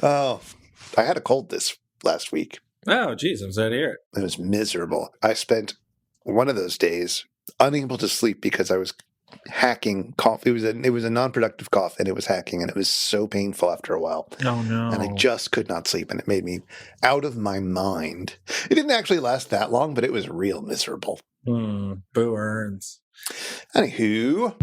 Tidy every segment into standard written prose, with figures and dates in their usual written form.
Oh, I had a cold this last week. Oh, geez, I'm sorry to hear it. It was miserable. I spent one of those days unable to sleep because I was hacking cough. It was a non-productive cough, and it was hacking, and it was so painful after a while. Oh, no. And I just could not sleep, and it made me out of my mind. It didn't actually last that long, but it was real miserable. Boo earns. Anywho...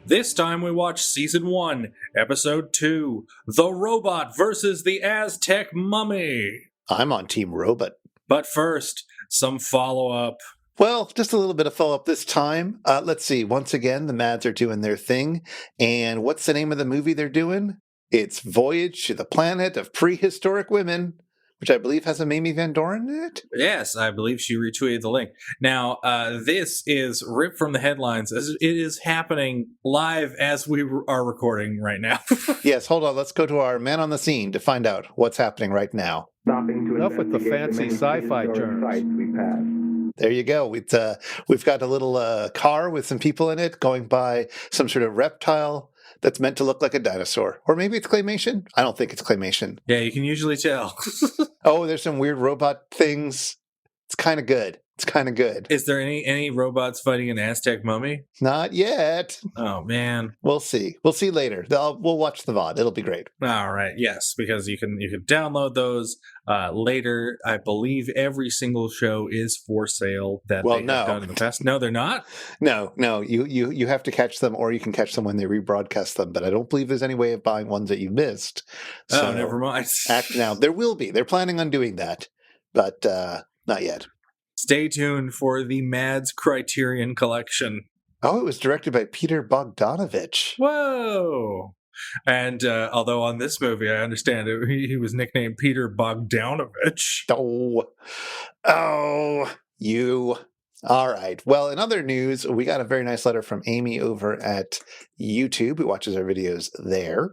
This time we watch Season 1, Episode 2, The Robot versus the Aztec Mummy. I'm on Team Robot. But first, some follow-up. Well, just a little bit of follow-up this time. Let's see. Once again, the Mads are doing their thing. And what's the name of the movie they're doing? It's Voyage to the Planet of Prehistoric Women, which I believe has a Mamie Van Doren in it. Yes, I believe she retweeted the link. Now, this is ripped from the headlines as it is happening live as we are recording right now. Yes, hold on. Let's go to our man on the scene to find out what's happening right now. Enough with the fancy sci-fi terms. There you go. We've got a little car with some people in it going by some sort of reptile that's meant to look like a dinosaur. Or maybe it's claymation. I don't think it's claymation. Yeah, you can usually tell. Oh, there's some weird robot things. It's kind of good. It's kind of good. Is there any robots fighting an Aztec mummy? Not yet. Oh, man. We'll see. We'll see later. We'll watch the VOD. It'll be great. All right. Yes, because you can download those later. I believe every single show is for sale that they have done in the past. No, they're not? No. You have to catch them, or you can catch them when they rebroadcast them. But I don't believe there's any way of buying ones that you missed. So, never mind. Now, there will be. They're planning on doing that, but not yet. Stay tuned for the Mads Criterion Collection. Oh, it was directed by Peter Bogdanovich. Whoa! And although on this movie, I understand he was nicknamed Peter Bogdanovich. Oh, you. All right. Well, in other news, we got a very nice letter from Amy over at YouTube, who watches our videos there.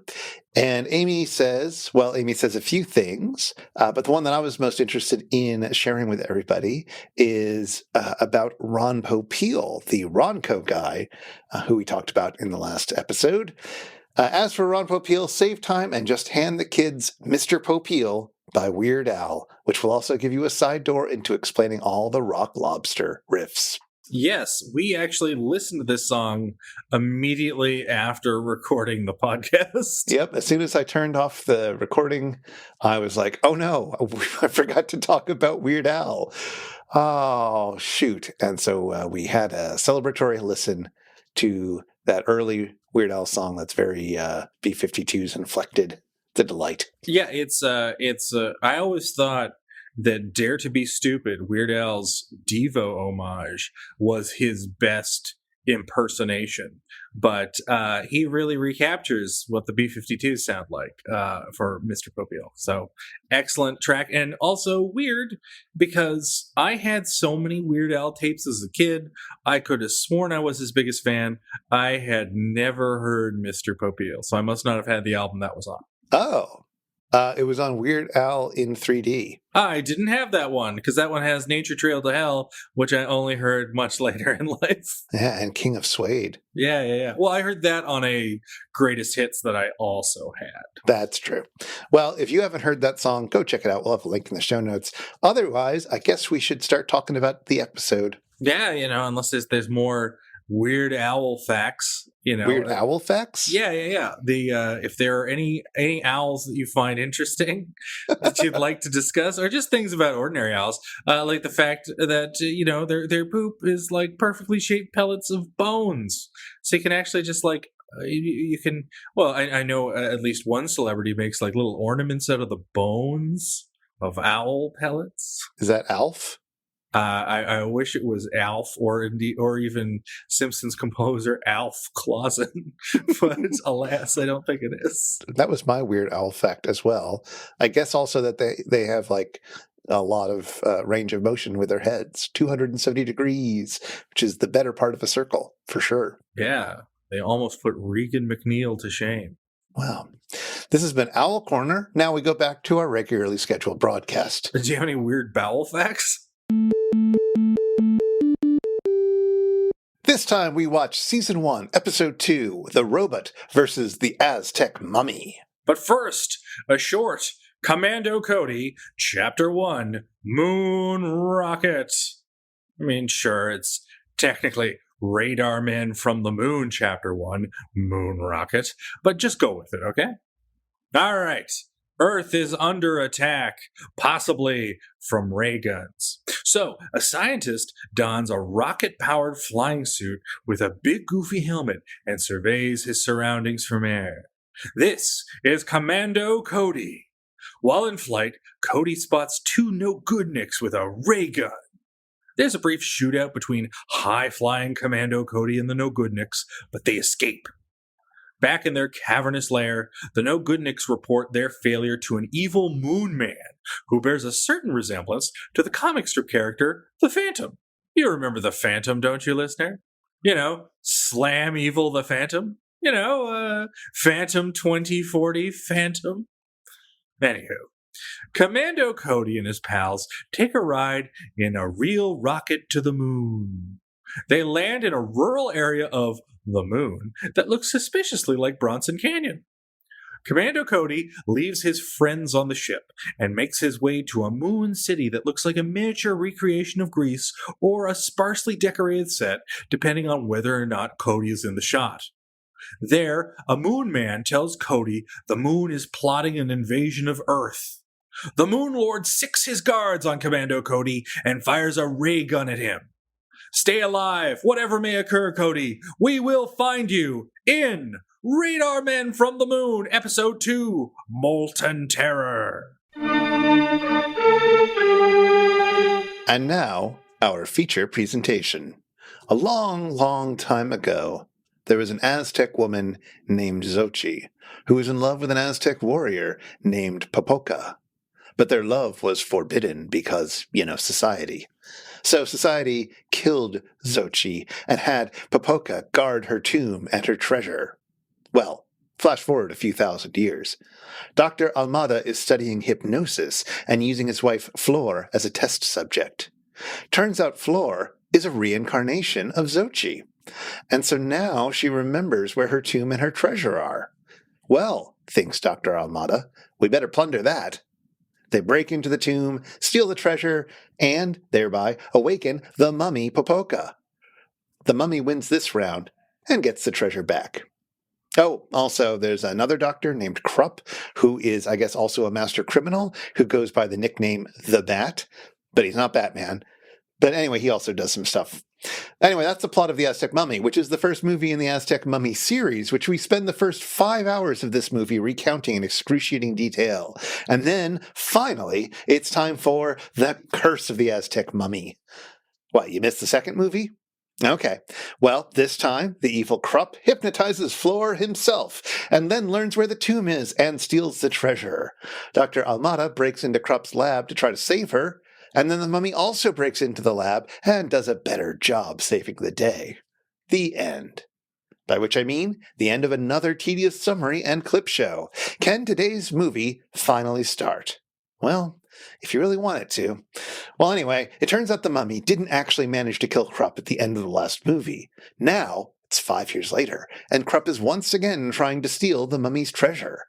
And Amy says a few things, but the one that I was most interested in sharing with everybody is about Ron Popeil, the Ronco guy, who we talked about in the last episode. As for Ron Popeil, save time and just hand the kids Mr. Popeil by Weird Al, which will also give you a side door into explaining all the Rock Lobster riffs. Yes, we actually listened to this song immediately after recording the podcast. Yep, as soon as I turned off the recording, I was like, oh no, I forgot to talk about Weird Al. Oh, shoot. And so we had a celebratory listen to that early Weird Al song that's very B-52s inflected. It's a delight. Yeah, it's I always thought that Dare to Be Stupid, Weird Al's Devo homage, was his best impersonation. But he really recaptures what the B-52s sound like for Mr. Popeil. So, excellent track. And also weird, because I had so many Weird Al tapes as a kid, I could have sworn I was his biggest fan. I had never heard Mr. Popeil, so I must not have had the album that was on. Oh, it was on Weird Al in 3D. I didn't have that one, because that one has Nature Trail to Hell, which I only heard much later in life. Yeah, and King of Suede. Yeah. Well, I heard that on a Greatest Hits that I also had. That's true. Well, if you haven't heard that song, go check it out. We'll have a link in the show notes. Otherwise, I guess we should start talking about the episode. Yeah, unless there's more Weird Owl facts, Weird Owl facts? Yeah. If there are any owls that you find interesting that you'd like to discuss, or just things about ordinary owls, like the fact that their poop is like perfectly shaped pellets of bones, so you can actually just like you can. Well, I know at least one celebrity makes like little ornaments out of the bones of owl pellets. Is that Alf? I wish it was Alf, or even Simpsons composer Alf Clausen, but alas, I don't think it is. That was my Weird Owl fact as well. I guess also that they have like a lot of range of motion with their heads, 270 degrees, which is the better part of a circle for sure. Yeah, they almost put Regan McNeil to shame. Wow. This has been Owl Corner. Now we go back to our regularly scheduled broadcast. Do you have any weird bowel facts? This time we watch Season 1, Episode 2, The Robot versus the Aztec Mummy. But first, a short Commando Cody, Chapter 1, Moon Rocket. I mean, sure, it's technically Radar Man from the Moon, Chapter 1, Moon Rocket, but just go with it, okay? All right. Earth is under attack, possibly from ray guns. So, a scientist dons a rocket-powered flying suit with a big goofy helmet and surveys his surroundings from air. This is Commando Cody. While in flight, Cody spots two no-goodniks with a ray gun. There's a brief shootout between high-flying Commando Cody and the no-goodniks, but they escape. Back in their cavernous lair, the no-goodniks report their failure to an evil moon man who bears a certain resemblance to the comic strip character, the Phantom. You remember the Phantom, don't you, listener? You know, Slam Evil the Phantom. You know, Phantom 2040 Phantom. Anywho, Commando Cody and his pals take a ride in a real rocket to the moon. They land in a rural area of the moon that looks suspiciously like Bronson Canyon. Commando Cody leaves his friends on the ship and makes his way to a moon city that looks like a miniature recreation of Greece or a sparsely decorated set, depending on whether or not Cody is in the shot. There, a moon man tells Cody the moon is plotting an invasion of Earth. The Moon Lord sicks his guards on Commando Cody and fires a ray gun at him. Stay alive, whatever may occur, Cody. We will find you in Radar Men from the Moon, Episode 2, Molten Terror. And now, our feature presentation. A long, long time ago, there was an Aztec woman named Xochi, who was in love with an Aztec warrior named Popoca. But their love was forbidden because, society. So society killed Xochi and had Popoca guard her tomb and her treasure. Well, flash forward a few thousand years. Dr. Almada is studying hypnosis and using his wife Flor as a test subject. Turns out Flor is a reincarnation of Xochi. And so now she remembers where her tomb and her treasure are. Well, thinks Dr. Almada, we better plunder that. They break into the tomb, steal the treasure, and, thereby, awaken the mummy Popoca. The mummy wins this round and gets the treasure back. Oh, also, there's another doctor named Krupp, who is, I guess, also a master criminal, who goes by the nickname The Bat, but he's not Batman. But anyway, he also does some stuff. Anyway, that's the plot of The Aztec Mummy, which is the first movie in the Aztec Mummy series, which we spend the first 5 hours of this movie recounting in excruciating detail. And then, finally, it's time for The Curse of the Aztec Mummy. What, you missed the second movie? Okay. Well, this time, the evil Krupp hypnotizes Flor himself, and then learns where the tomb is and steals the treasure. Dr. Almada breaks into Krupp's lab to try to save her, and then the mummy also breaks into the lab and does a better job saving the day. The end. By which I mean the end of another tedious summary and clip show. Can today's movie finally start? Well, if you really want it to. Well, anyway, it turns out the mummy didn't actually manage to kill Krupp at the end of the last movie. Now, it's 5 years later, and Krupp is once again trying to steal the mummy's treasure.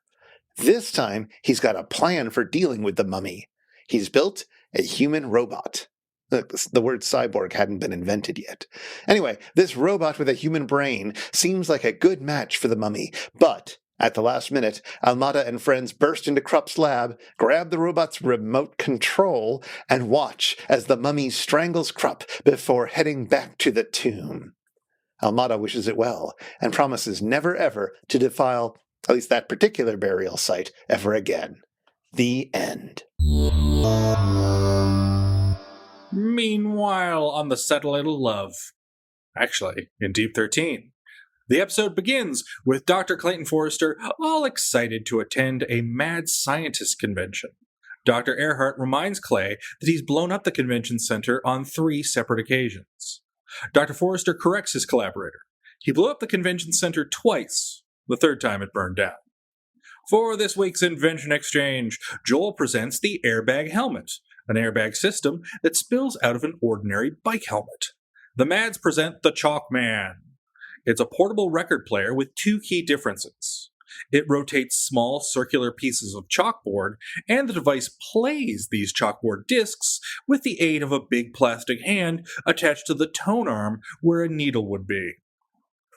This time, he's got a plan for dealing with the mummy. He's built a human robot. The word cyborg hadn't been invented yet. Anyway, this robot with a human brain seems like a good match for the mummy, but at the last minute, Almada and friends burst into Krupp's lab, grab the robot's remote control, and watch as the mummy strangles Krupp before heading back to the tomb. Almada wishes it well, and promises never ever to defile at least that particular burial site ever again. The end. Meanwhile, on the Satellite of Love, actually, in Deep 13, the episode begins with Dr. Clayton Forrester all excited to attend a mad scientist convention. Dr. Earhart reminds Clay that he's blown up the convention center on 3 separate occasions. Dr. Forrester corrects his collaborator. He blew up the convention center twice. The third time it burned down. For this week's Invention Exchange, Joel presents the airbag helmet, an airbag system that spills out of an ordinary bike helmet. The Mads present the Chalkman. It's a portable record player with two key differences. It rotates small circular pieces of chalkboard, and the device plays these chalkboard discs with the aid of a big plastic hand attached to the tone arm where a needle would be.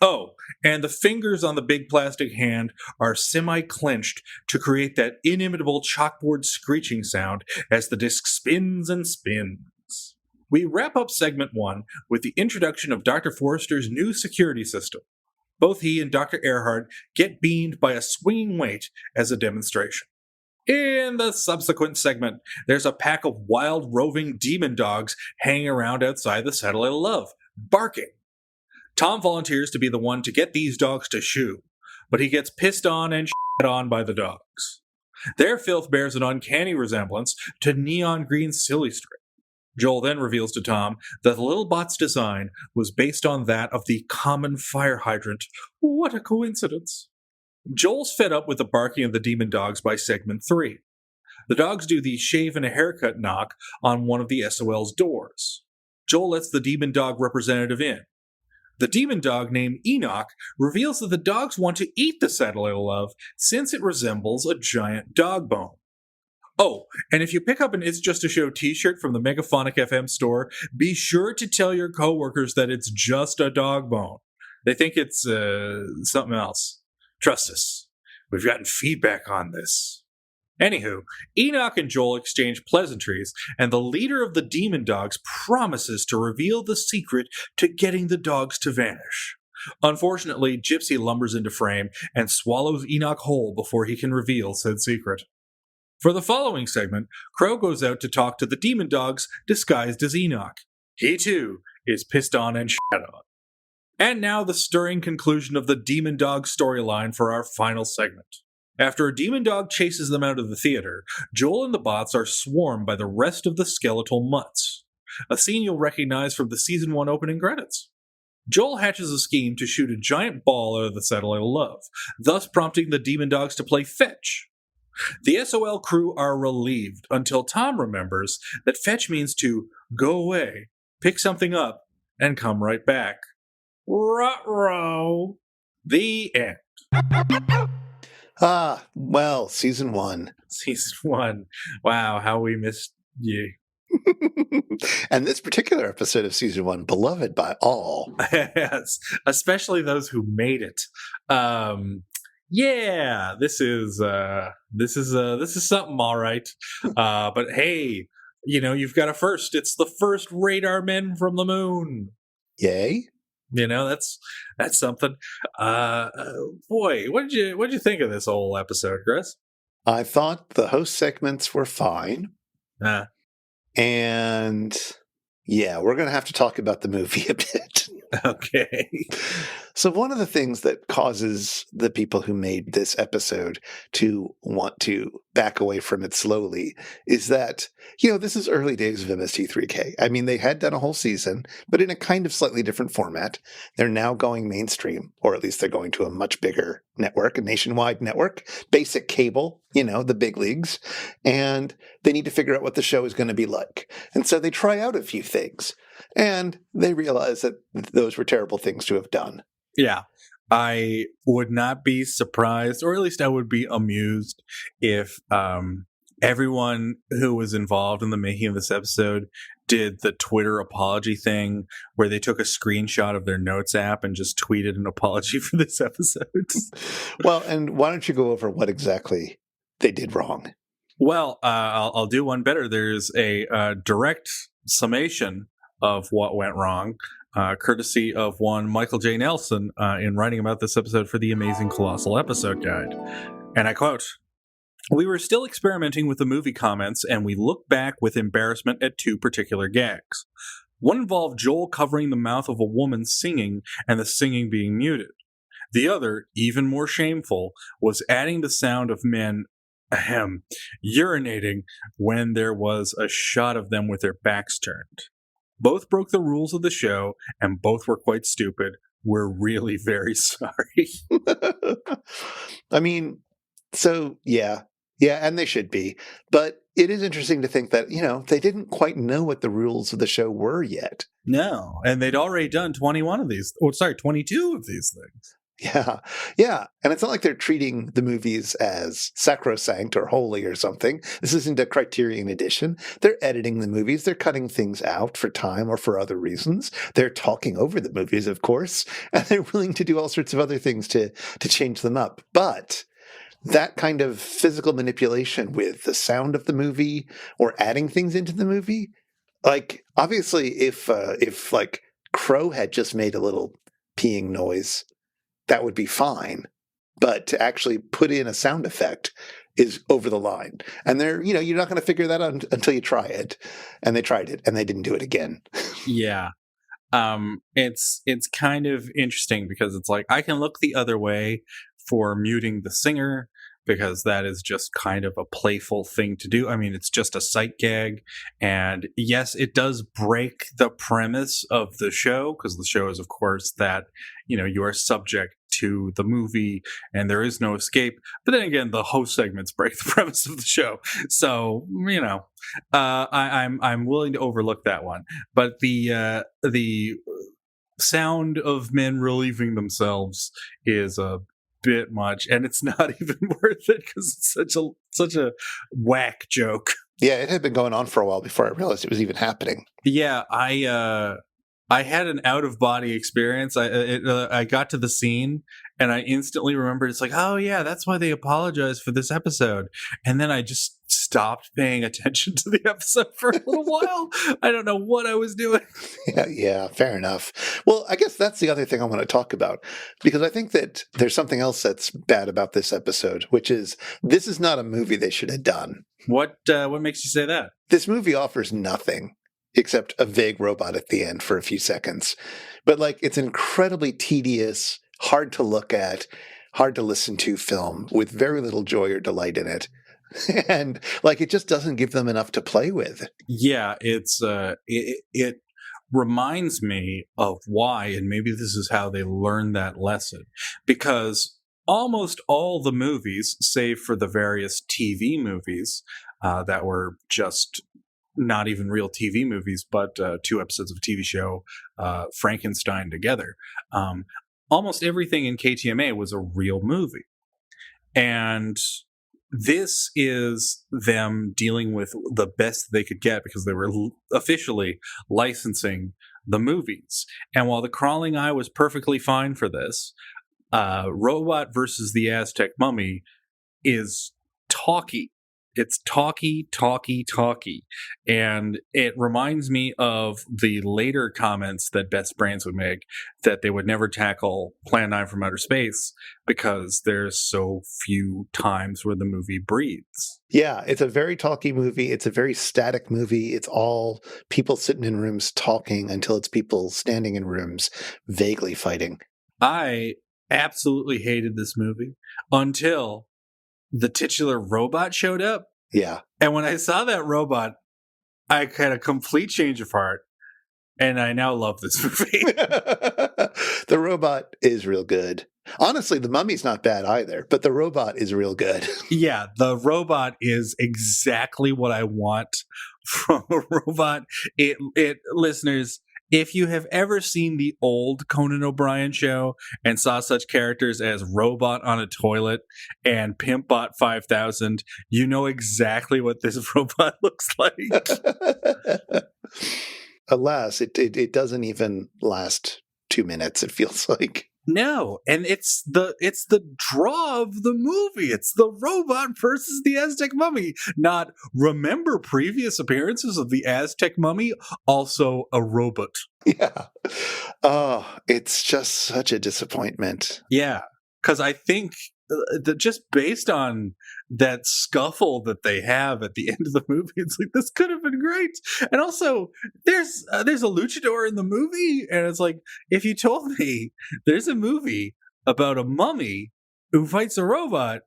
Oh, and the fingers on the big plastic hand are semi-clenched to create that inimitable chalkboard screeching sound as the disc spins and spins. We wrap up segment 1 with the introduction of Dr. Forrester's new security system. Both he and Dr. Earhart get beamed by a swinging weight as a demonstration. In the subsequent segment, there's a pack of wild roving demon dogs hanging around outside the Satellite of Love, barking. Tom volunteers to be the one to get these dogs to shoo, but he gets pissed on and shit on by the dogs. Their filth bears an uncanny resemblance to neon green silly string. Joel then reveals to Tom that the little bot's design was based on that of the common fire hydrant. What a coincidence. Joel's fed up with the barking of the demon dogs by segment 3. The dogs do the shave and a haircut knock on one of the SOL's doors. Joel lets the demon dog representative in. The demon dog named Enoch reveals that the dogs want to eat the Satellite of Love since it resembles a giant dog bone. Oh, and if you pick up an It's Just a Show t-shirt from the Megaphonic FM store, be sure to tell your coworkers that it's just a dog bone. They think it's something else. Trust us. We've gotten feedback on this. Anywho, Enoch and Joel exchange pleasantries, and the leader of the demon dogs promises to reveal the secret to getting the dogs to vanish. Unfortunately, Gypsy lumbers into frame and swallows Enoch whole before he can reveal said secret. For the following segment, Crow goes out to talk to the demon dogs disguised as Enoch. He too is pissed on and shat on. And now the stirring conclusion of the demon dog storyline for our final segment. After a demon dog chases them out of the theater, Joel and the bots are swarmed by the rest of the skeletal mutts, a scene you'll recognize from the Season 1 opening credits. Joel hatches a scheme to shoot a giant ball out of the Satellite of Love, thus prompting the demon dogs to play fetch. The SOL crew are relieved until Tom remembers that fetch means to go away, pick something up, and come right back. Ruh-roh. The end. Well, Season 1. Season 1. Wow, how we missed you. And this particular episode of Season 1, beloved by all. Yes, especially those who made it. Yeah, this is something, all right. But hey, you've got a first. It's the first radar men from the moon. Yay! That's something. Boy, what did you think of this whole episode, Chris? I thought the host segments were fine. And yeah, we're going to have to talk about the movie a bit. Okay. So one of the things that causes the people who made this episode to want to back away from it slowly is that, this is early days of MST3K. I mean, they had done a whole season, but in a kind of slightly different format. They're now going mainstream, or at least they're going to a much bigger network, a nationwide network, basic cable, the big leagues. And they need to figure out what the show is going to be like. And so they try out a few things. And they realize that those were terrible things to have done. Yeah. I would not be surprised, or at least I would be amused if everyone who was involved in the making of this episode did the Twitter apology thing where they took a screenshot of their notes app and just tweeted an apology for this episode. Well, and why don't you go over what exactly they did wrong? Well, I'll do one better. There's a direct summation of what went wrong, courtesy of one Michael J. Nelson in writing about this episode for the Amazing Colossal Episode Guide. And I quote, "We were still experimenting with the movie comments, and we looked back with embarrassment at two particular gags. One involved Joel covering the mouth of a woman singing and the singing being muted. The other, even more shameful, was adding the sound of men urinating when there was a shot of them with their backs turned. Both broke the rules of the show, and both were quite stupid. We're really very sorry." I mean, So, yeah. Yeah, and they should be. But it is interesting to think that, they didn't quite know what the rules of the show were yet. No, and they'd already done 21 of these. Oh, sorry, 22 of these things. Yeah. Yeah. And it's not like they're treating the movies as sacrosanct or holy or something. This isn't a Criterion edition. They're editing the movies. They're cutting things out for time or for other reasons. They're talking over the movies, of course, and they're willing to do all sorts of other things to change them up. But that kind of physical manipulation with the sound of the movie or adding things into the movie, like obviously if like Crow had just made a little peeing noise, that would be fine. But to actually put in a sound effect is over the line. And you're not going to figure that out until you try it. And they tried it and they didn't do it again. Yeah. It's kind of interesting because it's like I can look the other way for muting the singer because that is just kind of a playful thing to do. I mean, it's just a sight gag. And yes, it does break the premise of the show because the show is, of course, that, you are subject to the movie and there is no escape. But then again, the host segments break the premise of the show. So, I'm willing to overlook that one. But the sound of men relieving themselves is a bit much, and it's not even worth it because it's such a whack joke. Yeah, it had been going on for a while before I realized it was even happening. Yeah, I had an out of body experience. I got to the scene and I instantly remembered it's like, oh yeah, that's why they apologized for this episode. And then I just stopped paying attention to the episode for a little while. I don't know what I was doing. Yeah, fair enough. Well, I guess that's the other thing I want to talk about, because I think that there's something else that's bad about this episode, which is this is not a movie they should have done. What makes you say that? This movie offers nothing except a vague robot at the end for a few seconds. But it's incredibly tedious, hard to look at, hard to listen to film with very little joy or delight in it. And it just doesn't give them enough to play with. Yeah, it's it reminds me of why, and maybe this is how they learned that lesson, because almost all the movies, save for the various TV movies that were just not even real TV movies, but 2 episodes of a TV show, Frankenstein together. Almost everything in KTMA was a real movie. And this is them dealing with the best they could get because they were officially licensing the movies. And while The Crawling Eye was perfectly fine for this, Robot versus the Aztec Mummy is talky. It's talky. And it reminds me of the later comments that Best Brains would make that they would never tackle Plan 9 from Outer Space because there's so few times where the movie breathes. Yeah, it's a very talky movie. It's a very static movie. It's all people sitting in rooms talking until it's people standing in rooms vaguely fighting. I absolutely hated this movie until the titular robot showed up. Yeah. And when I saw that robot, I had a complete change of heart. And I now love this movie. The robot is real good. Honestly, the mummy's not bad either, but the robot is real good. Yeah, the robot is exactly what I want from a robot. It listeners, if you have ever seen the old Conan O'Brien show and saw such characters as Robot on a Toilet and Pimpbot 5000, you know exactly what this robot looks like. Alas, it doesn't even last 2 minutes, it feels like. No, and it's the draw of the movie. It's the robot versus the Aztec Mummy. Not remember previous appearances of the Aztec Mummy, also a robot. Yeah. Oh, it's just such a disappointment. Yeah, because I think that just based on that scuffle that they have at the end of the movie, it's like this could have been great. And also, there's a luchador in the movie, and it's like if you told me there's a movie about a mummy who fights a robot,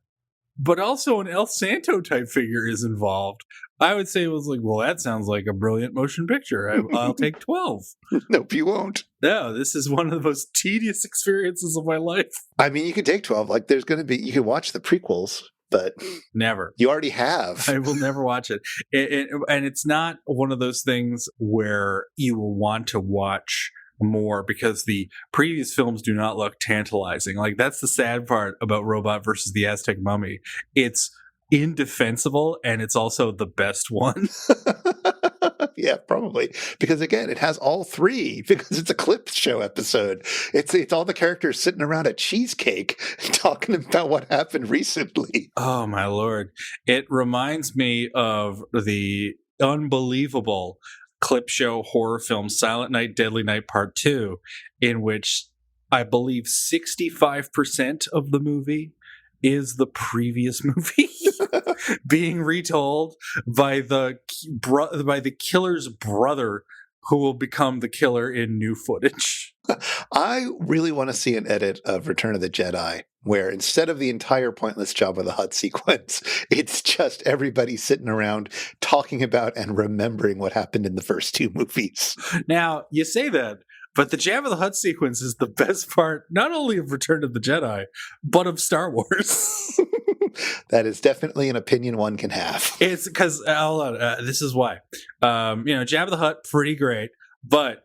but also an El Santo type figure is involved, I would say it was like, well, that sounds like a brilliant motion picture. I'll take 12. Nope, you won't. No, this is one of the most tedious experiences of my life. I mean, you could take 12. You could watch the prequels but Never. you already have. I will never watch it. And it's not one of those things where you will want to watch more because the previous films do not look tantalizing. Like, that's the sad part about Robot versus the Aztec Mummy. It's indefensible, and it's also the best one. Yeah, probably. Because again, it has all three because it's a clip show episode. It's all the characters sitting around a cheesecake talking about what happened recently. Oh my Lord. It reminds me of the unbelievable clip show horror film Silent Night, Deadly Night Part 2, in which I believe 65% of the movie is the previous movie being retold by the killer's brother, who will become the killer in new footage. I really want to see an edit of Return of the Jedi where instead of the entire pointless Jabba the Hutt sequence, it's just everybody sitting around talking about and remembering what happened in the first two movies. Now, you say that, but the Jabba the Hutt sequence is the best part, not only of Return of the Jedi, but of Star Wars. That is definitely an opinion one can have. It's because, this is why. Jabba the Hutt, pretty great, but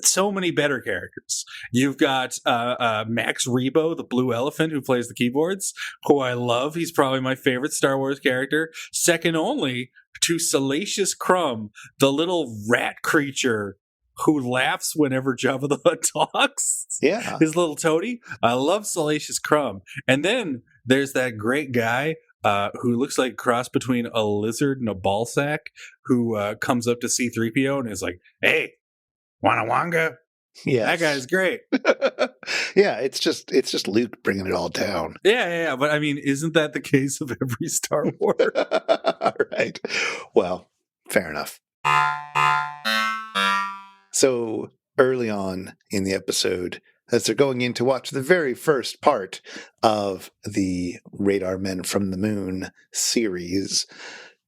so many better characters. You've got Max Rebo, the blue elephant who plays the keyboards, who I love. He's probably my favorite Star Wars character, second only to Salacious Crumb, the little rat creature who laughs whenever Jabba the Hutt talks. Yeah. His little toady. I love Salacious Crumb. And then there's that great guy who looks like a cross between a lizard and a ball sack, who comes up to C-3PO and is like, "Hey, Wanawanga." Yeah, that guy's great. Yeah, it's just Luke bringing it all down. Yeah. But I mean, isn't that the case of every Star Wars? Right. Well, fair enough. So early on in the episode, as they're going in to watch the very first part of the Radar Men from the Moon series,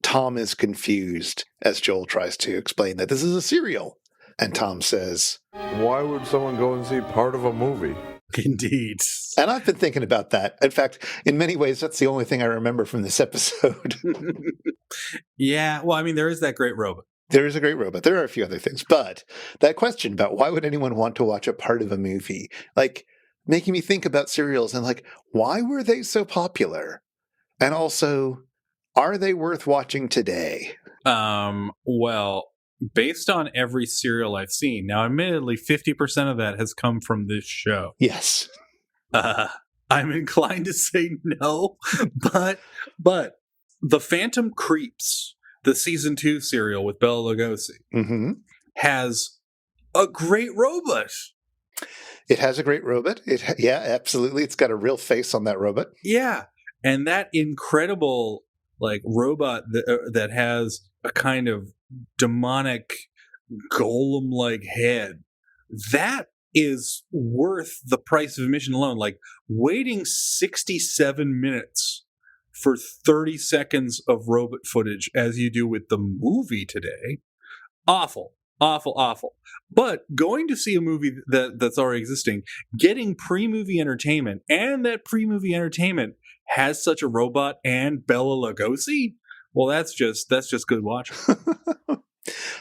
Tom is confused as Joel tries to explain that this is a serial. And Tom says, "Why would someone go and see part of a movie?" Indeed. And I've been thinking about that. In fact, in many ways, that's the only thing I remember from this episode. Yeah, well, I mean, there is that great robot. There is a great robot. There are a few other things. But that question about why would anyone want to watch a part of a movie, like, making me think about serials and, like, why were they so popular? And also, are they worth watching today? Well, based on every serial I've seen, now admittedly 50% of that has come from this show. Yes. I'm inclined to say no, but The Phantom Creeps, the season 2 serial with Bela Lugosi, has a great robot. It has a great robot. Yeah, absolutely. It's got a real face on that robot. Yeah, and that incredible robot that has a kind of demonic golem-like head, that is worth the price of admission alone. Like, waiting 67 minutes for 30 seconds of robot footage as you do with the movie today, awful. But going to see a movie that's already existing, getting pre-movie entertainment, and that pre-movie entertainment has such a robot and Bela Lugosi, well, that's just good watching.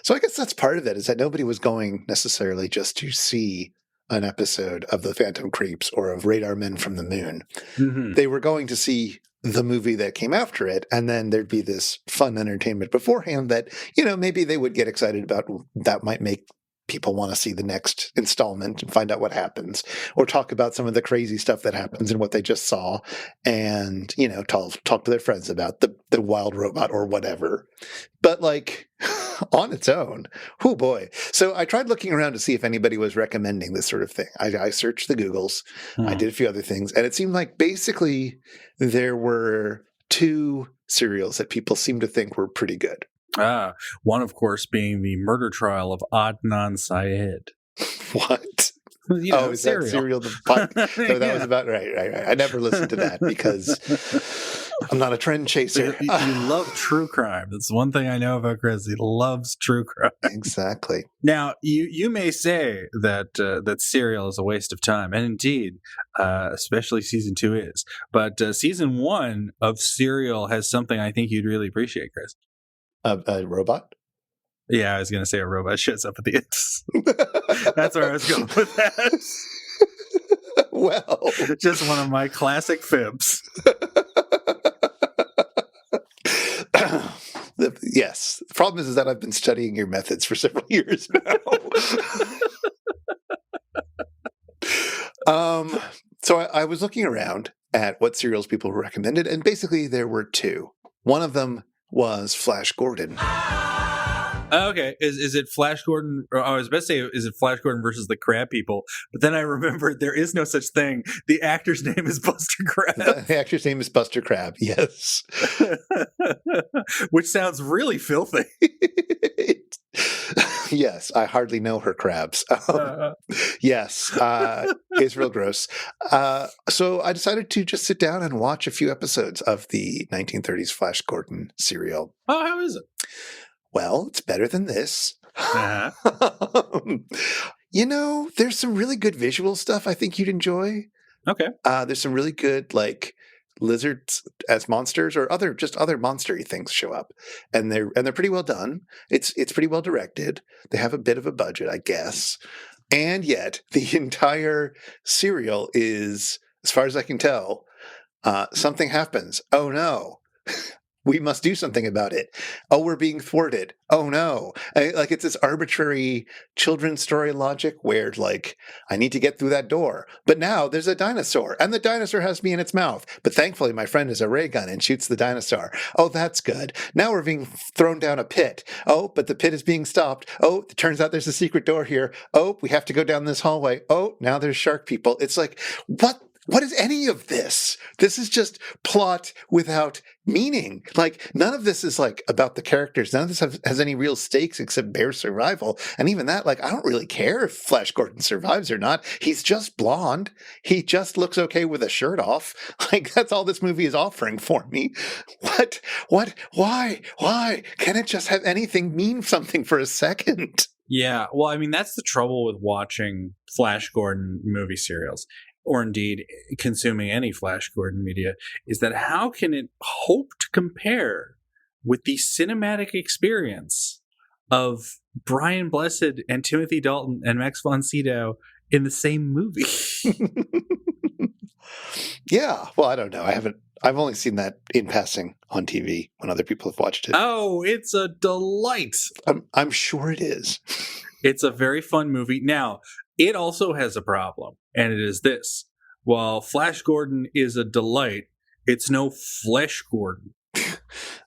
So I guess that's part of it, is that nobody was going necessarily just to see an episode of The Phantom Creeps or of Radar Men from the Moon. Mm-hmm. They were going to see the movie that came after it, and then there'd be this fun entertainment beforehand that, maybe they would get excited about. That might make people want to see the next installment and find out what happens, or talk about some of the crazy stuff that happens and what they just saw, and talk to their friends about the wild robot or whatever. But on its own, oh boy. So I tried looking around to see if anybody was recommending this sort of thing. I searched the Googles, I did a few other things, and it seemed like basically there were two serials that people seemed to think were pretty good. One, of course, being the murder trial of Adnan Syed. What? Is serial. that serial? So that was about right. I never listened to that because, I'm not a trend chaser. You love true crime. That's one thing I know about Chris. He loves true crime. Exactly. Now, you may say that that Serial is a waste of time, and indeed, especially season 2 is. But season 1 of Serial has something I think you'd really appreciate, Chris. A robot? Yeah, I was going to say a robot shows up at the end. That's where I was going with that. Well, just one of my classic fibs. Yes. The problem is that I've been studying your methods for several years now. So I was looking around at what serials people recommended, and basically there were 2. One of them was Flash Gordon. Okay, is it Flash Gordon? Or I was about to say, is it Flash Gordon versus the Crab People? But then I remembered there is no such thing. The actor's name is Buster Crab. The actor's name is Buster Crab, yes. Which sounds really filthy. Yes, I hardly know her crabs. Yes, it's real gross. So I decided to just sit down and watch a few episodes of the 1930s Flash Gordon serial. Oh, how is it? Well, it's better than this. Uh-huh. There's some really good visual stuff I think you'd enjoy. Okay. There's some really good, like, lizards as monsters or other monster-y things show up. And they're pretty well done. It's pretty well directed. They have a bit of a budget, I guess. And yet, the entire serial is, as far as I can tell, something happens. Oh, no. We must do something about it. Oh, we're being thwarted. Oh, no. It's this arbitrary children's story logic where, like, I need to get through that door. But now there's a dinosaur, and the dinosaur has me in its mouth. But thankfully, my friend has a ray gun and shoots the dinosaur. Oh, that's good. Now we're being thrown down a pit. Oh, but the pit is being stopped. Oh, it turns out there's a secret door here. Oh, we have to go down this hallway. Oh, now there's shark people. It's like, what is any of this? This is just plot without meaning. Like, none of this is, like, about the characters. None of this has any real stakes except bare survival. And even that, like, I don't really care if Flash Gordon survives or not. He's just blonde. He just looks okay with a shirt off. Like, that's all this movie is offering for me. Why? Can it just have anything mean something for a second? Yeah, well, I mean, that's the trouble with watching Flash Gordon movie serials, or indeed consuming any Flash Gordon media, is that how can it hope to compare with the cinematic experience of Brian Blessed and Timothy Dalton and Max von Sydow in the same movie? Yeah, well, I don't know. I've only seen that in passing on TV when other people have watched it. Oh, it's a delight. I'm sure it is. It's a very fun movie. Now, it also has a problem, and it is this. While Flash Gordon is a delight, it's no Flesh Gordon.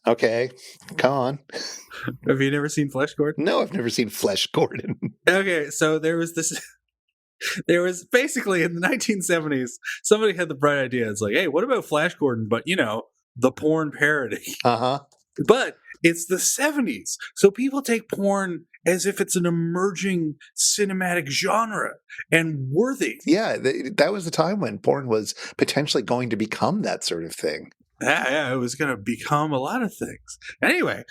Okay, come on. Have you never seen Flesh Gordon? No, I've never seen Flesh Gordon. Okay, so there was basically in the 1970s, somebody had the bright idea. It's like, hey, what about Flash Gordon? But, the porn parody. Uh-huh. But it's the 70s. So people take porn as if it's an emerging cinematic genre and worthy. Yeah, that was the time when porn was potentially going to become that sort of thing. Yeah, it was going to become a lot of things. Anyway,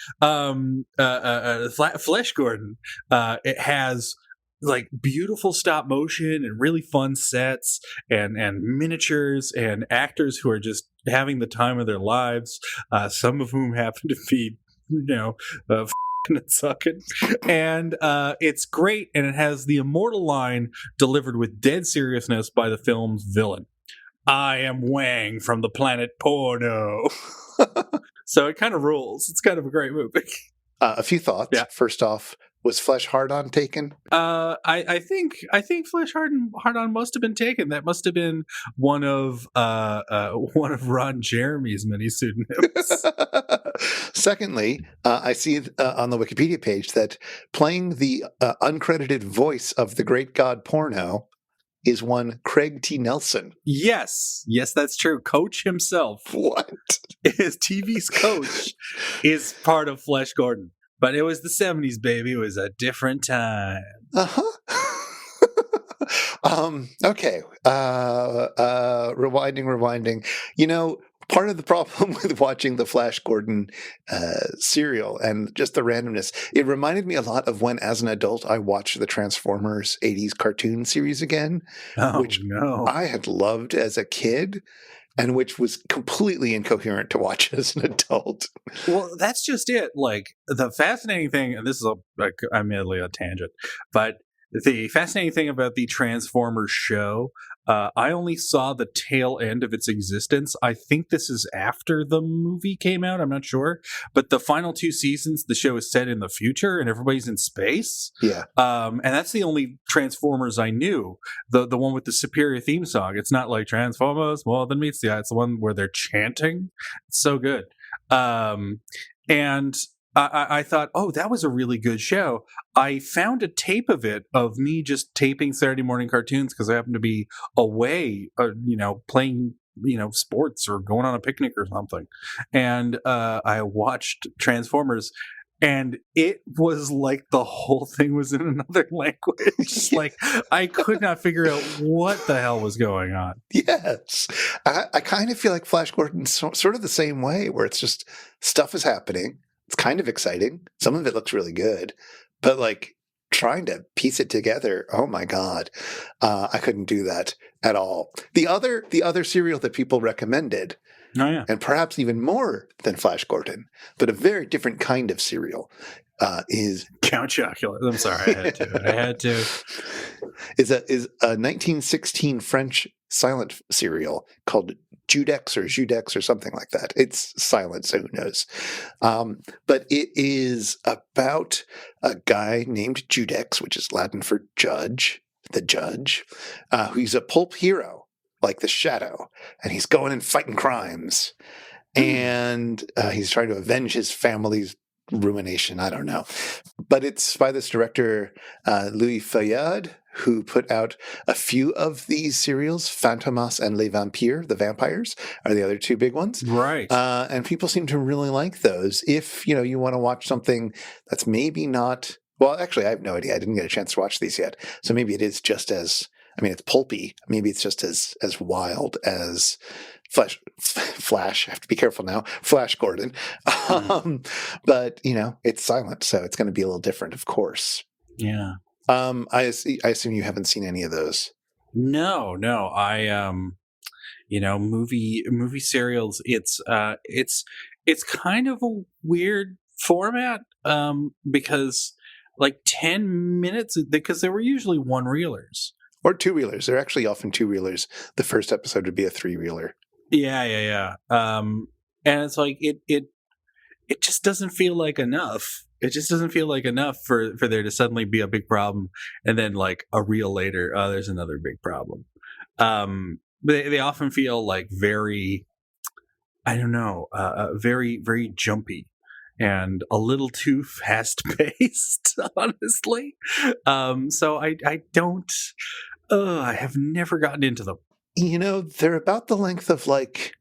Flesh Gordon, it has like beautiful stop motion and really fun sets and miniatures and actors who are just having the time of their lives. Some of whom happen to be, and sucking. And it's great, and it has the immortal line delivered with dead seriousness by the film's villain. I am Wang from the planet Porno. So it kind of rules. It's kind of a great movie. A few thoughts. Yeah. First off, was Flesh Hard-On taken? I think Flesh Hard-On must have been taken. That must have been one of Ron Jeremy's many pseudonyms. Secondly, I see on the Wikipedia page that playing the uncredited voice of the great god Porno is one Craig T. Nelson. Yes, that's true. Coach himself. What? His TV's coach is part of Flesh Gordon. But it was the 70s, baby. It was a different time. Uh-huh. Okay. Rewinding. part of the problem with watching the Flash Gordon serial and just the randomness. It reminded me a lot of when, as an adult, I watched the Transformers 80s cartoon series again, which I had loved as a kid and which was completely incoherent to watch as an adult. Well, that's just it. Like, the fascinating thing, and this is admittedly a tangent, but the fascinating thing about the Transformers show, I only saw the tail end of its existence. I think this is after the movie came out. I'm not sure. But the final 2 seasons, the show is set in the future and everybody's in space. Yeah. And that's the only Transformers I knew. The one with the superior theme song. It's not like Transformers more than meets the eye. It's the one where they're chanting. It's so good. And I thought, oh, that was a really good show. I found a tape of it, of me just taping Saturday morning cartoons because I happened to be away, playing, sports or going on a picnic or something. And I watched Transformers, and it was like the whole thing was in another language. Like, I could not figure out what the hell was going on. Yes. I kind of feel like Flash Gordon's sort of the same way, where it's just stuff is happening. It's kind of exciting. Some of it looks really good, but like trying to piece it together, oh my God, I couldn't do that at all. The other serial that people recommended, and perhaps even more than Flash Gordon, but a very different kind of serial, is Count Chocula. I'm sorry, I had to. Is a 1916 French silent serial called Judex or something like that. It's silent, so who knows? But it is about a guy named Judex, which is Latin for judge, the judge, who's a pulp hero, like the Shadow, and he's going and fighting crimes. And he's trying to avenge his family's ruination. I don't know. But it's by this director, Louis Feuillade, who put out a few of these serials. Fantomas and Les Vampires, the vampires, are the other 2 big ones. Right. And people seem to really like those. If, you want to watch something that's maybe not, well, actually, I have no idea. I didn't get a chance to watch these yet. So maybe it is just as, it's pulpy. Maybe it's just as wild as Flash, I have to be careful now, Flash Gordon. But, it's silent, so it's going to be a little different, of course. Yeah. I assume you haven't seen any of those. No. I movie serials. It's kind of a weird format because like 10 minutes, because they were usually 1-reelers or 2-reelers. They're actually often 2-reelers. The first episode would be a 3-reeler. Yeah. And it's like it just doesn't feel like enough. It just doesn't feel like enough for there to suddenly be a big problem, and then like a reel later, there's another big problem. They often feel like very, I don't know, very, very jumpy and a little too fast paced, honestly. So I don't. I have never gotten into them. They're about the length of like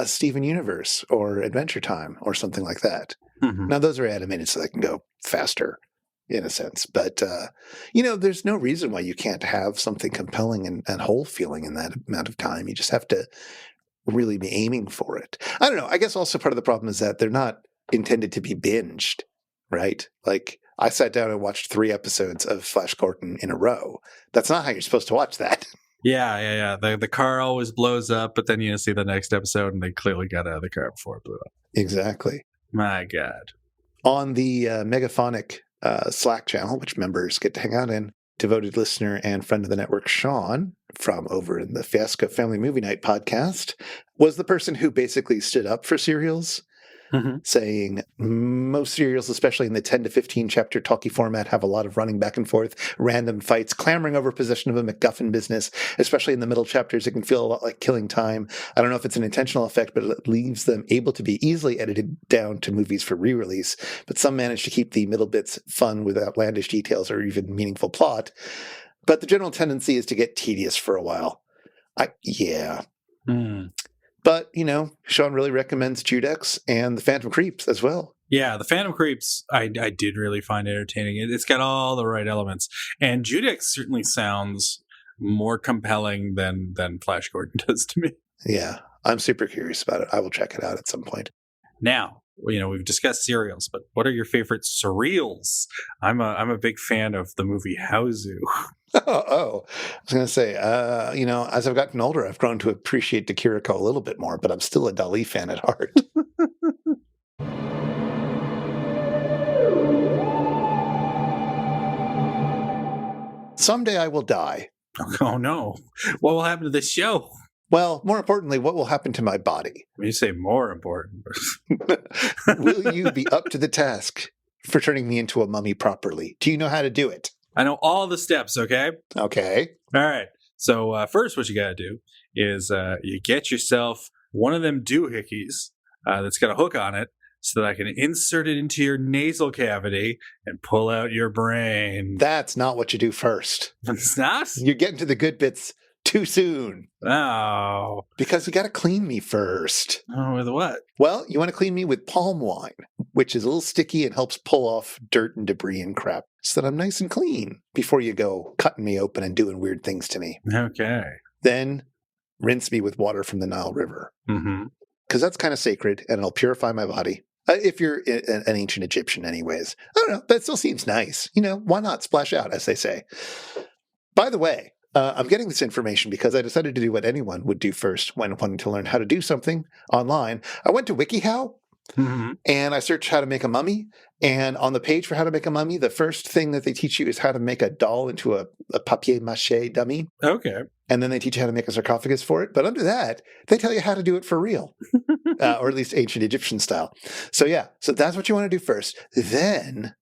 Steven Universe or Adventure Time or something like that. Mm-hmm. Now, those are animated so they can go faster in a sense. But, there's no reason why you can't have something compelling and whole feeling in that amount of time. You just have to really be aiming for it. I don't know. I guess also part of the problem is that they're not intended to be binged, right? Like, I sat down and watched 3 episodes of Flash Gordon in a row. That's not how you're supposed to watch that. Yeah. The car always blows up, but then you see the next episode and they clearly got out of the car before it blew up. Exactly. My God. On the Megaphonic Slack channel, which members get to hang out in, devoted listener and friend of the network, Sean, from over in the Fiasco Family Movie Night podcast, was the person who basically stood up for serials, saying most serials, especially in the 10 to 15 chapter talkie format, have a lot of running back and forth, random fights, clamoring over possession of a MacGuffin business, especially in the middle chapters. It can feel a lot like killing time. I don't know if it's an intentional effect, but it leaves them able to be easily edited down to movies for re-release. But some manage to keep the middle bits fun with outlandish details or even meaningful plot. But the general tendency is to get tedious for a while. But, Sean really recommends Judex and the Phantom Creeps as well. Yeah, the Phantom Creeps, I did really find entertaining. It's got all the right elements. And Judex certainly sounds more compelling than Flash Gordon does to me. Yeah. I'm super curious about it. I will check it out at some point. Now, we've discussed cereals, but what are your favorite cereals? I'm a big fan of the movie Hausu. Oh, I was going to say, as I've gotten older, I've grown to appreciate Kiriko a little bit more, but I'm still a Dali fan at heart. Someday I will die. Oh, no. What will happen to this show? Well, more importantly, what will happen to my body? When you say more important. Will you be up to the task for turning me into a mummy properly? Do you know how to do it? I know all the steps, okay? Okay. All right. So first what you got to do is you get yourself one of them doohickeys that's got a hook on it so that I can insert it into your nasal cavity and pull out your brain. That's not what you do first. It's not? You're getting to the good bits too soon. Oh. Because you got to clean me first. Oh, with what? Well, you want to clean me with palm wine, which is a little sticky and helps pull off dirt and debris and crap so that I'm nice and clean before you go cutting me open and doing weird things to me. Okay. Then rinse me with water from the Nile River. Mm-hmm. Because that's kind of sacred and it'll purify my body. If you're an ancient Egyptian anyways. I don't know, that still seems nice. Why not splash out, as they say. By the way, I'm getting this information because I decided to do what anyone would do first when wanting to learn how to do something online. I went to WikiHow and I searched how to make a mummy. And on the page for how to make a mummy, the first thing that they teach you is how to make a doll into a papier-mâché dummy. Okay. And then they teach you how to make a sarcophagus for it. But under that, they tell you how to do it for real, or at least ancient Egyptian style. So that's what you want to do first. Then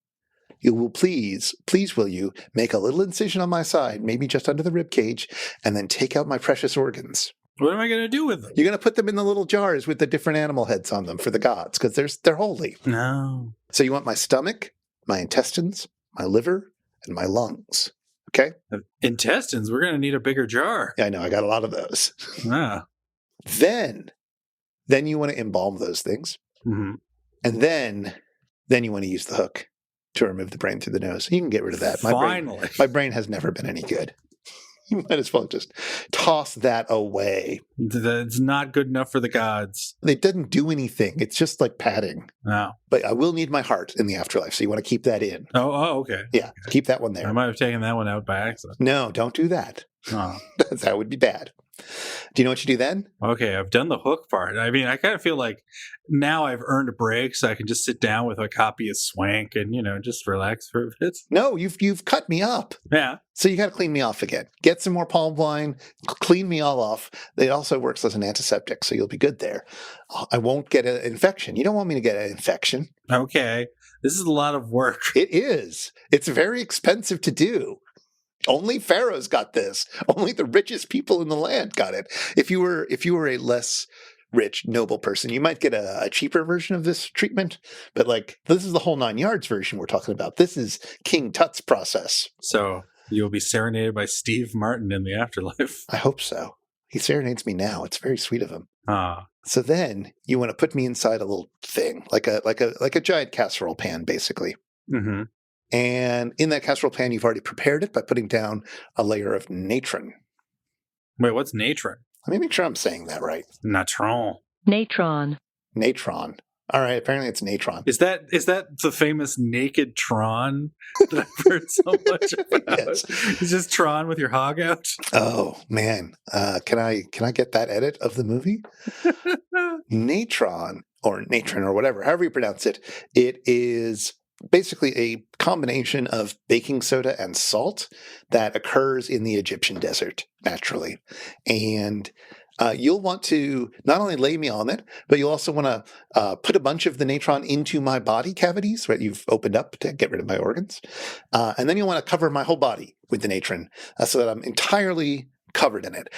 you will please will you make a little incision on my side, maybe just under the rib cage, and then take out my precious organs. What am I going to do with them? You're going to put them in the little jars with the different animal heads on them for the gods, because they're holy. No. So you want my stomach, my intestines, my liver, and my lungs. Okay? Intestines? We're going to need a bigger jar. Yeah, I know. I got a lot of those. Ah. Then you want to embalm those things. Mm-hmm. And then you want to use the hook to remove the brain through the nose. You can get rid of that. Finally. My brain has never been any good. You might as well just toss that away. It's not good enough for the gods. It doesn't do anything. It's just like padding. No. But I will need my heart in the afterlife, so you want to keep that in. Oh, okay. Yeah, keep that one there. I might have taken that one out by accident. No, don't do that. Oh. That would be bad. Do you know what you do then? Okay, I've done the hook part. I mean, I kind of feel like now I've earned a break, so I can just sit down with a copy of Swank and, just relax for a bit. No, you've cut me up. Yeah. So you got to clean me off again. Get some more palm wine, clean me all off. It also works as an antiseptic, so you'll be good there. I won't get an infection. You don't want me to get an infection. Okay. This is a lot of work. It is. It's very expensive to do. Only pharaohs got this. Only the richest people in the land got it. If you were a less rich, noble person, you might get a cheaper version of this treatment. But this is the whole 9 yards version we're talking about. This is King Tut's process. So you'll be serenaded by Steve Martin in the afterlife. I hope so. He serenades me now. It's very sweet of him. Ah. So then you want to put me inside a little thing, like a giant casserole pan, basically. Mm-hmm. And in that casserole pan, you've already prepared it by putting down a layer of natron. Wait, what's natron? Let me make sure I'm saying that right. Natron. Natron. Natron. All right, apparently it's natron. Is that the famous naked Tron that I've heard so much about? Yes. It's just Tron with your hog out? Oh, man. Can I get that edit of the movie? Natron, or natron, or whatever, however you pronounce it, it is basically a combination of baking soda and salt that occurs in the Egyptian desert naturally. And you'll want to not only lay me on it, but you'll also want to put a bunch of the natron into my body cavities, right? You've opened up to get rid of my organs. And then you'll want to cover my whole body with the natron so that I'm entirely covered in it.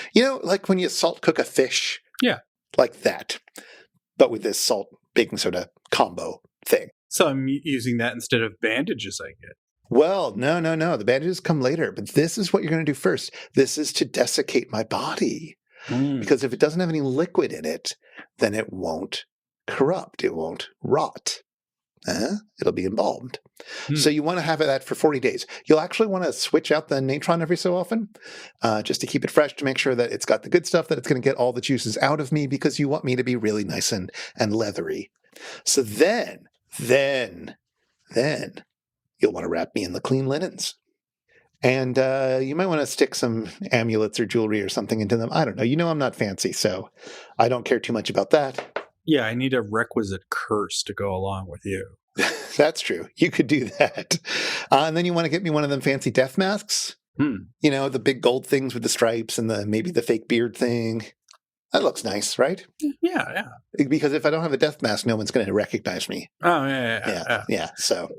Like when you salt cook a fish. Yeah. Like that. But with this salt baking soda combo thing. So I'm using that instead of bandages, I get. Well, no. The bandages come later, but this is what you're going to do first. This is to desiccate my body. Because if it doesn't have any liquid in it, then it won't corrupt. It won't rot. It'll be embalmed. So you want to have that for 40 days. You'll actually want to switch out the natron every so often, just to keep it fresh, to make sure that it's got the good stuff, that it's going to get all the juices out of me, because you want me to be really nice and leathery. So then you'll want to wrap me in the clean linens. And you might want to stick some amulets or jewelry or something into them. I don't know. You know I'm not fancy, so I don't care too much about that. Yeah, I need a requisite curse to go along with you. That's true. You could do that. And then you want to get me one of them fancy death masks. You know, the big gold things with the stripes and maybe the fake beard thing. That looks nice, right? Yeah. Because if I don't have a death mask, no one's going to recognize me. Oh, yeah. So,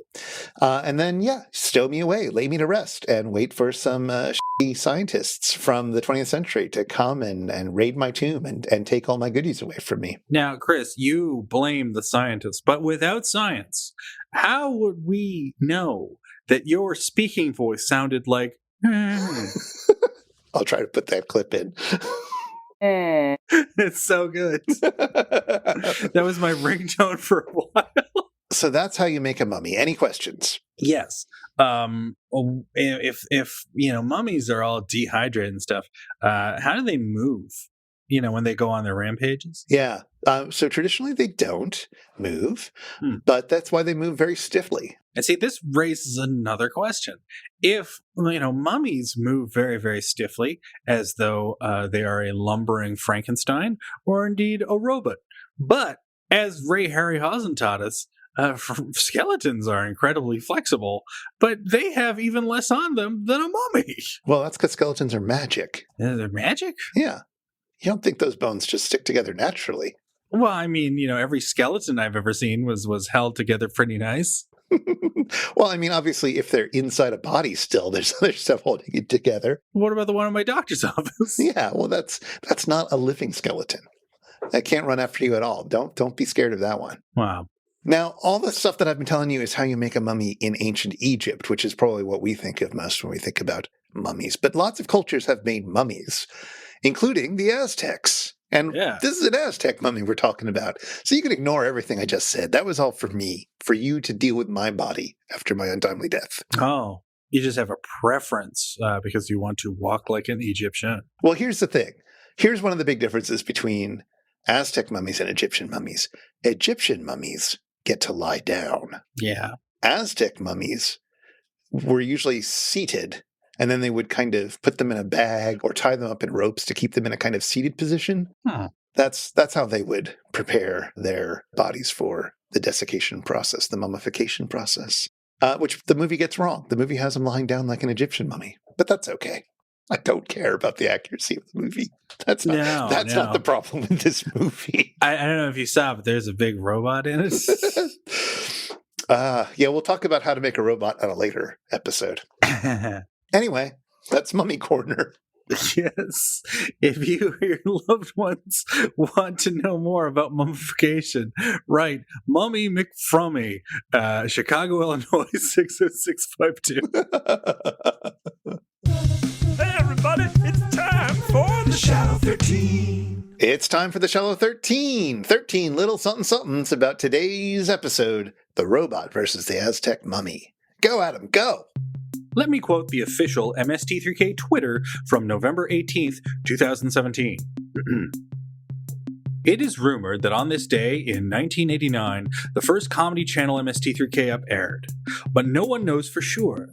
and then, stow me away, lay me to rest, and wait for some shitty scientists from the 20th century to come and raid my tomb and take all my goodies away from me. Now, Chris, you blame the scientists, but without science, how would we know that your speaking voice sounded like... I'll try to put that clip in. It's so good. That was my ringtone for a while. So that's how you make a mummy. Any questions? Yes. If mummies are all dehydrated and stuff, how do they move? When they go on their rampages? Yeah. So traditionally they don't move, but that's why they move very stiffly. And see, this raises another question. If, mummies move very, very stiffly, as though they are a lumbering Frankenstein, or indeed a robot. But, as Ray Harryhausen taught us, skeletons are incredibly flexible, but they have even less on them than a mummy. Well, that's because skeletons are magic. They're magic? Yeah. You don't think those bones just stick together naturally. Well, I mean, every skeleton I've ever seen was held together pretty nice. Well, I mean, obviously, if they're inside a body still, there's other stuff holding it together. What about the one in my doctor's office? Yeah, well, that's not a living skeleton. That can't run after you at all. Don't be scared of that one. Wow. Now, all the stuff that I've been telling you is how you make a mummy in ancient Egypt, which is probably what we think of most when we think about mummies. But lots of cultures have made mummies, including the Aztecs. And This is an Aztec mummy we're talking about. So you can ignore everything I just said. That was all for me, for you to deal with my body after my untimely death. Oh, you just have a preference because you want to walk like an Egyptian. Well, here's the thing. Here's one of the big differences between Aztec mummies and Egyptian mummies. Egyptian mummies get to lie down. Yeah. Aztec mummies were usually seated, and then they would kind of put them in a bag or tie them up in ropes to keep them in a kind of seated position. That's how they would prepare their bodies for the desiccation process, the mummification process, which the movie gets wrong. The movie has them lying down like an Egyptian mummy, but that's okay. I don't care about the accuracy of the movie. That's not the problem with this movie. I don't know if you saw, but there's a big robot in it. We'll talk about how to make a robot on a later episode. Anyway, that's Mummy Corner. Yes. If you or your loved ones want to know more about mummification, write Mummy McFrummy, Chicago, Illinois, 60652. Hey, everybody, it's time for the Shallow 13. It's time for the Shallow 13. 13 little something-somethings about today's episode, The Robot versus the Aztec Mummy. Go, Adam, go! Let me quote the official MST3K Twitter from November 18th, 2017. It is rumored that on this day in 1989, the first Comedy Channel MST3K up aired, but no one knows for sure.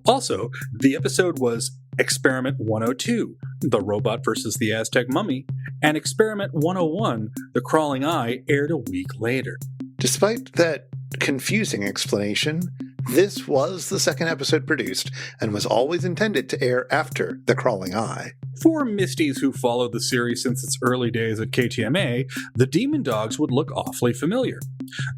Also, the episode was Experiment 102, The Robot versus the Aztec Mummy, and Experiment 101, The Crawling Eye, aired a week later. Despite that confusing explanation, this was the second episode produced and was always intended to air after The Crawling Eye. For Misties who followed the series since its early days at KTMA, the Demon Dogs would look awfully familiar.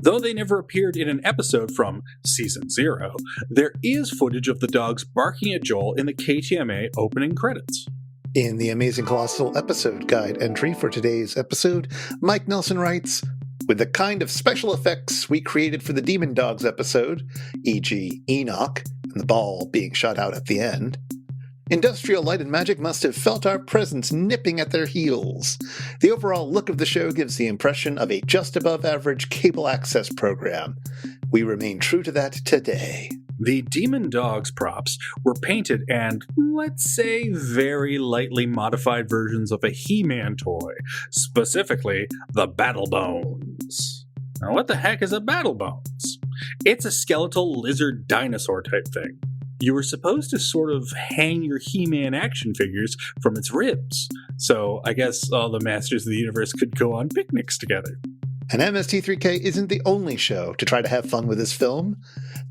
Though they never appeared in an episode from Season 0, there is footage of the dogs barking at Joel in the KTMA opening credits. In the Amazing Colossal Episode Guide entry for today's episode, Mike Nelson writes, with the kind of special effects we created for the Demon Dogs episode, e.g. Enoch and the ball being shot out at the end, Industrial Light and Magic must have felt our presence nipping at their heels. The overall look of the show gives the impression of a just above average cable access program. we remain true to that today. The Demon Dogs props were painted and, let's say, very lightly modified versions of a He-Man toy, specifically the Battle Bones. Now, what the heck is a Battle Bones? It's a skeletal lizard dinosaur type thing. You were supposed to sort of hang your He-Man action figures from its ribs, so I guess all the Masters of the Universe could go on picnics together. And MST3K isn't the only show to try to have fun with this film.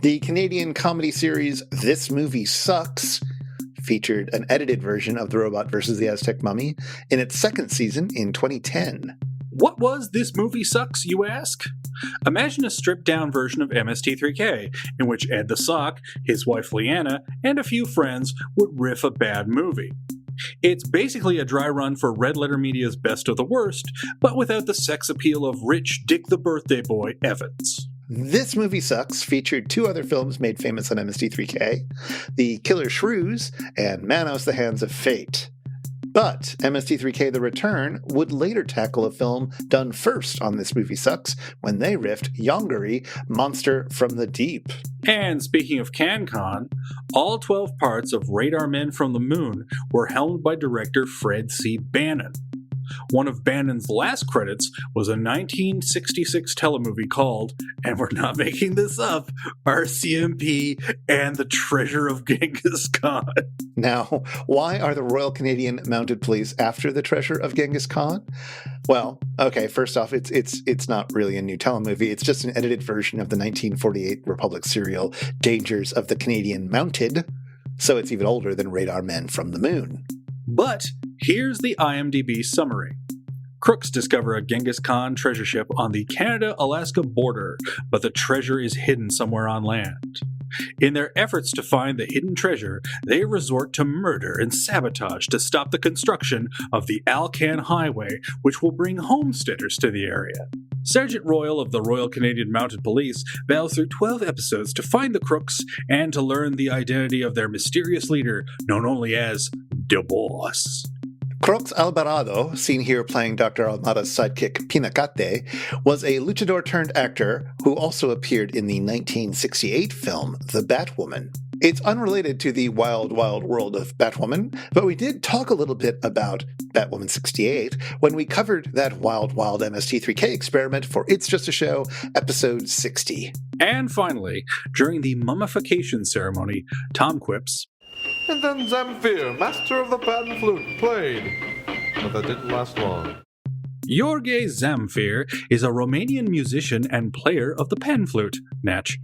The Canadian comedy series This Movie Sucks featured an edited version of The Robot vs. the Aztec Mummy in its second season in 2010. What was This Movie Sucks, you ask? Imagine a stripped-down version of MST3K, in which Ed the Sock, his wife Leanna, and a few friends would riff a bad movie. It's basically a dry run for Red Letter Media's Best of the Worst, but without the sex appeal of rich Dick the Birthday Boy Evans. This Movie Sucks featured two other films made famous on MST3K, The Killer Shrews and Manos, The Hands of Fate. But MST3K The Return would later tackle a film done first on This Movie Sucks when they riffed Yongari, Monster from the Deep. And speaking of CanCon, all 12 parts of Radar Men from the Moon were helmed by director Fred C. Bannon. One of Bannon's last credits was a 1966 telemovie called, and we're not making this up, RCMP and the Treasure of Genghis Khan. Now, why are the Royal Canadian Mounted Police after the Treasure of Genghis Khan? Well, okay, first off, it's not really a new telemovie. It's just an edited version of the 1948 Republic serial Dangers of the Canadian Mounted, so it's even older than Radar Men from the Moon. But here's the IMDb summary. Crooks discover a Genghis Khan treasure ship on the Canada-Alaska border, but the treasure is hidden somewhere on land. In their efforts to find the hidden treasure, they resort to murder and sabotage to stop the construction of the Alcan Highway, which will bring homesteaders to the area. Sergeant Royal of the Royal Canadian Mounted Police battles through 12 episodes to find the crooks and to learn the identity of their mysterious leader, known only as the Boss. Crooks Alvarado, seen here playing Dr. Almada's sidekick Pinacate, was a luchador-turned-actor who also appeared in the 1968 film The Batwoman. It's unrelated to the wild, wild world of Batwoman, but we did talk a little bit about Batwoman 68 when we covered that wild, wild MST3K experiment for It's Just a Show, episode 60. And finally, during the mummification ceremony, Tom quips, And then Zamfire, master of the pan flute, played. But that didn't last long. Jorge Zamfire is a Romanian musician and player of the pan flute, Natch.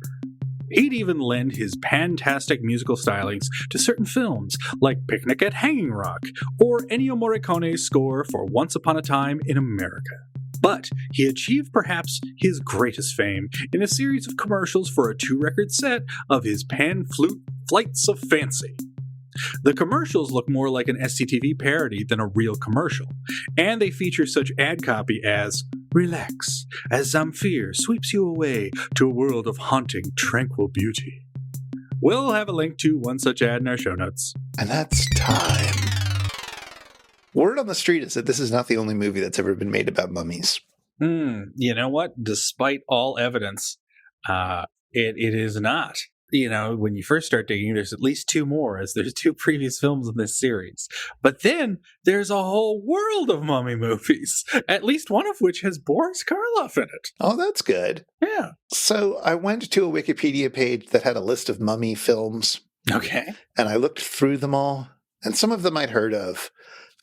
He'd even lend his fantastic musical stylings to certain films, like Picnic at Hanging Rock, or Ennio Morricone's score for Once Upon a Time in America. But he achieved perhaps his greatest fame in a series of commercials for a 2-record set of his pan flute Flights of Fancy. The commercials look more like an SCTV parody than a real commercial, and they feature such ad copy as, "Relax, as Zamfire sweeps you away to a world of haunting, tranquil beauty." We'll have a link to one such ad in our show notes. And that's time. Word on the street is that this is not the only movie that's ever been made about mummies. You know what? Despite all evidence, it is not. You know, when you first start digging, there's at least 2 more, as there's 2 previous films in this series. But then there's a whole world of mummy movies, at least one of which has Boris Karloff in it. Oh, that's good. Yeah. So I went to a Wikipedia page that had a list of mummy films. Okay. And I looked through them all, and some of them I'd heard of.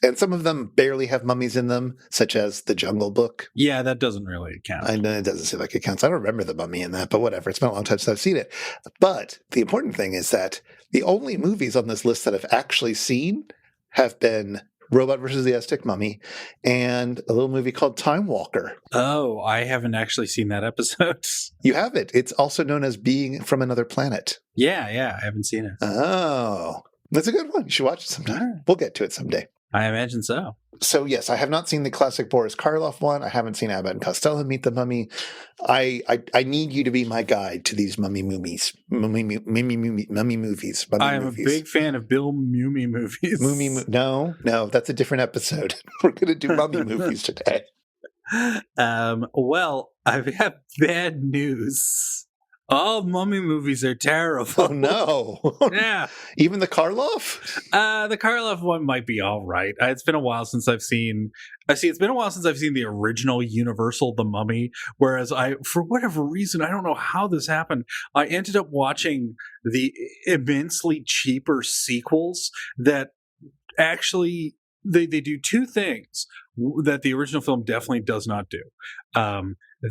And some of them barely have mummies in them, such as The Jungle Book. Yeah, that doesn't really count. I know it doesn't seem like it counts. I don't remember the mummy in that, but whatever. It's been a long time since I've seen it. But the important thing is that the only movies on this list that I've actually seen have been Robot vs. the Aztec Mummy and a little movie called Time Walker. Oh, I haven't actually seen that episode. You have it. It's also known as Being from Another Planet. Yeah, I haven't seen it. Oh, that's a good one. You should watch it sometime. We'll get to it someday. I imagine so. So, yes, I have not seen the classic Boris Karloff one. I haven't seen Abbott and Costello Meet the Mummy. I need you to be my guide to these mummy movies. Mummy movies. I am a big fan of Bill Mummy movies. No, that's a different episode. We're going to do mummy movies today. Well, I've got bad news. All mummy movies are terrible. Oh no! Yeah. Even the Karloff? The Karloff one might be all right. It's been a while since I've seen. It's been a while since I've seen the original Universal The Mummy. Whereas for whatever reason, I don't know how this happened, I ended up watching the immensely cheaper sequels that actually they do two things that the original film definitely does not do.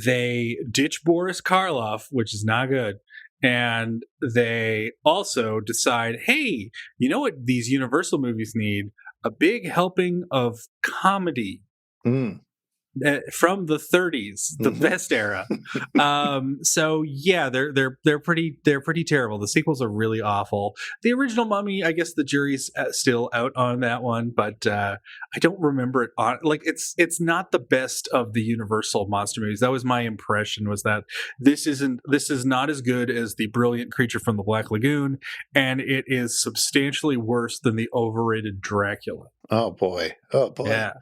They ditch Boris Karloff, which is not good. And they also decide, hey, you know what these Universal movies need? A big helping of comedy. From the 30s, the best era. So yeah, they're pretty terrible. The sequels are really awful. The original Mummy, I guess the jury's still out on that one, but I don't remember it on. Like it's not the best of the Universal monster movies. That was my impression. Was that this is not as good as the brilliant Creature from the Black Lagoon, and it is substantially worse than the overrated Dracula. Oh boy. Yeah.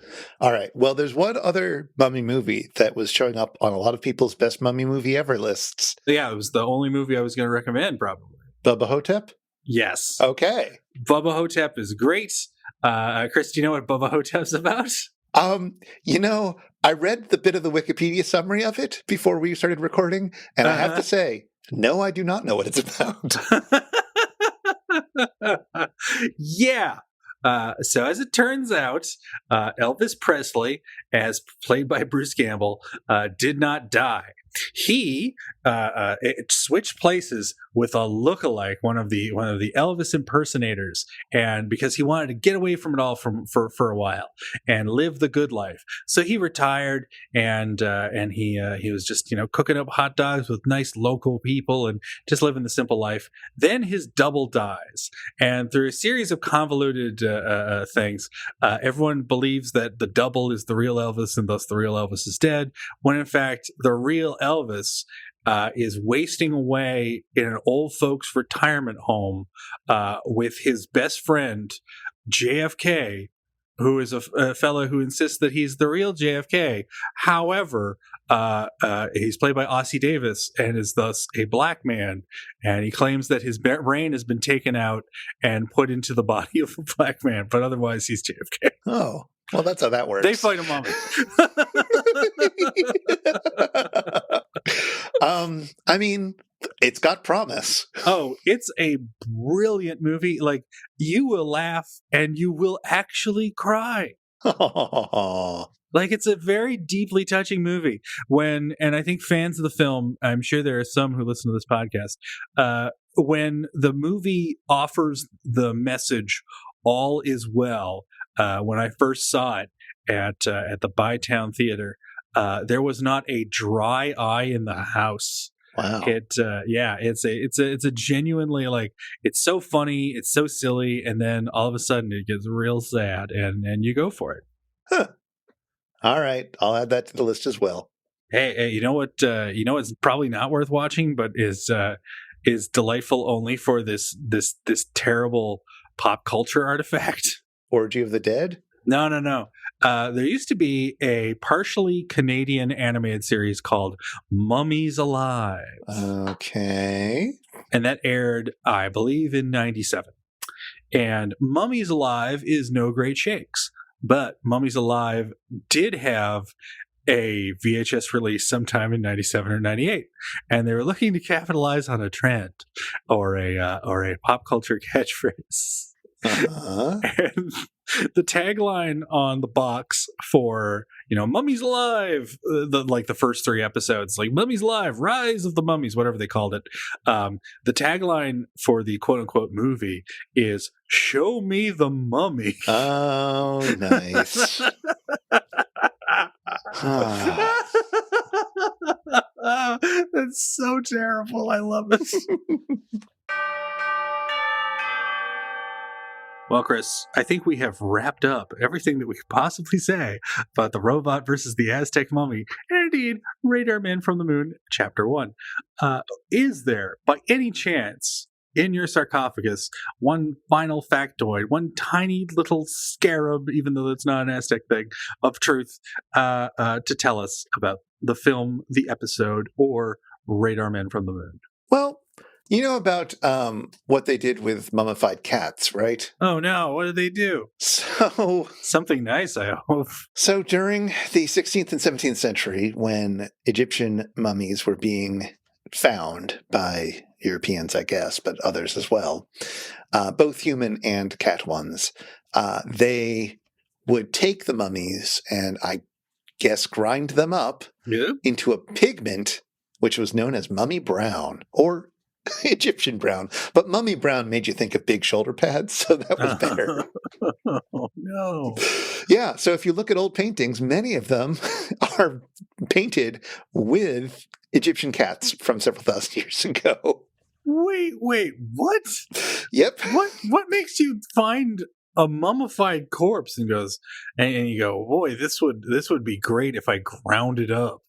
All right. Well, there's one other mummy movie that was showing up on a lot of people's best mummy movie ever lists. Yeah, it was the only movie I was going to recommend, probably. Bubba Hotep? Yes. Okay. Bubba Hotep is great. Chris, do you know what Bubba Hotep's about? I read the bit of the Wikipedia summary of it before we started recording, and I have to say, no, I do not know what it's about. Yeah. So as it turns out, Elvis Presley, as played by Bruce Campbell, did not die. He switched places with a lookalike, one of the Elvis impersonators, and because he wanted to get away from it all for a while and live the good life, so he retired and he was just cooking up hot dogs with nice local people and just living the simple life. Then his double dies, and through a series of convoluted things, everyone believes that the double is the real Elvis, and thus the real Elvis is dead. When in fact the real Elvis is wasting away in an old folks retirement home with his best friend JFK, who is a fellow who insists that he's the real JFK. However, he's played by Ossie Davis and is thus a black man, and he claims that his brain has been taken out and put into the body of a black man, but otherwise he's JFK. Oh, well, that's how that works. They fight a mummy. I mean, it's got promise. Oh, it's a brilliant movie. Like, you will laugh and you will actually cry. Like, it's a very deeply touching movie. And I think fans of the film, I'm sure there are some who listen to this podcast, when the movie offers the message, all is well, when I first saw it at the Bytown Theater, there was not a dry eye in the house. Wow. It's a genuinely, like, it's so funny, it's so silly, and then all of a sudden it gets real sad, and you go for it. Huh. All right, I'll add that to the list as well. Hey, you know what? It's probably not worth watching, but is delightful only for this terrible pop culture artifact. Orgy of the Dead? No. There used to be a partially Canadian animated series called Mummies Alive. Okay. And that aired, I believe, in 97. And Mummies Alive is no great shakes. But Mummies Alive did have a VHS release sometime in 97 or 98. And they were looking to capitalize on a trend or a pop culture catchphrase. Uh-huh. And the tagline on the box for Mummies Alive, the first 3 episodes, like Mummies Alive, Rise of the Mummies, whatever they called it, the tagline for the quote unquote movie is "Show me the mummy." Oh, nice. That's so terrible. I love it. Well, Chris, I think we have wrapped up everything that we could possibly say about the robot versus the Aztec mummy, and indeed, Radar Man from the Moon, Chapter 1. Is there, by any chance, in your sarcophagus, one final factoid, one tiny little scarab, even though it's not an Aztec thing, of truth to tell us about the film, the episode, or Radar Man from the Moon? Well, you know about what they did with mummified cats, right? Oh no, what did they do? So Something nice, I hope. So during the 16th and 17th century, when Egyptian mummies were being found by Europeans, I guess, but others as well, both human and cat ones, they would take the mummies and I guess grind them up into a pigment, which was known as mummy brown or Egyptian brown. But mummy brown made you think of big shoulder pads, so that was better. Oh, no. Yeah, so if you look at old paintings, many of them are painted with Egyptian cats from several thousand years ago. Wait, what? Yep. What makes you find a mummified corpse and goes and you go, boy, this would be great if I ground it up.